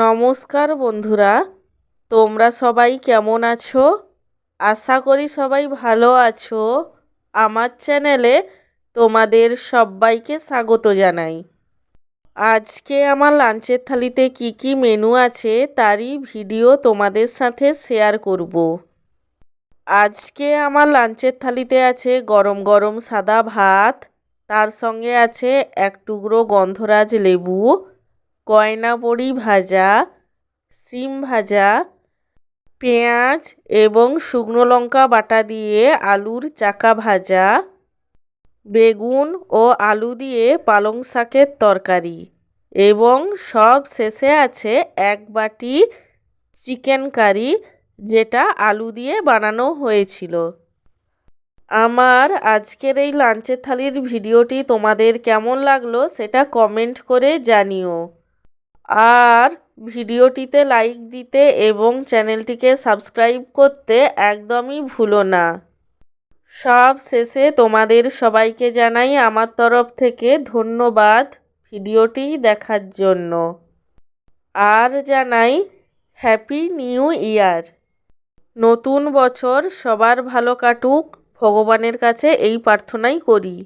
নমস্কার বন্ধুরা, তোমরা সবাই কেমন আছো? আশা করি সবাই ভালো আছো। আমার চ্যানেলে তোমাদের সবাইকে স্বাগত জানাই। আজকে আমার লাঞ্চের থালিতে কি কি মেনু আছে তারই ভিডিও তোমাদের সাথে শেয়ার করব। আজকে আমার লাঞ্চের থালিতে আছে গরম গরম সাদা ভাত, তার সঙ্গে আছে এক টুকরো গন্ধরাজ লেবু, গয়না বড়ি ভাজা, শিম ভাজা, পেঁয়াজ এবং শুকনো লঙ্কা বাটা দিয়ে আলুর চাকা ভাজা, বেগুন ও আলু দিয়ে পালং শাকের তরকারি এবং সব শেষে আছে এক বাটি চিকেন কারি, যেটা আলু দিয়ে বানানো হয়েছিল। আমার আজকের এই লাঞ্চের থালির ভিডিওটি তোমাদের কেমন লাগলো সেটা কমেন্ট করে জানিও। আর ভিডিওটিতে লাইক দিতে এবং চ্যানেলটিকে সাবস্ক্রাইব করতে একদমই ভুলো না। সব শেষে তোমাদের সবাইকে জানাই আমার তরফ থেকে ধন্যবাদ ভিডিওটি দেখার জন্য। আর জানাই হ্যাপি নিউ ইয়ার। নতুন বছর সবার ভালো কাটুক, ভগবানের কাছে এই প্রার্থনাই করি।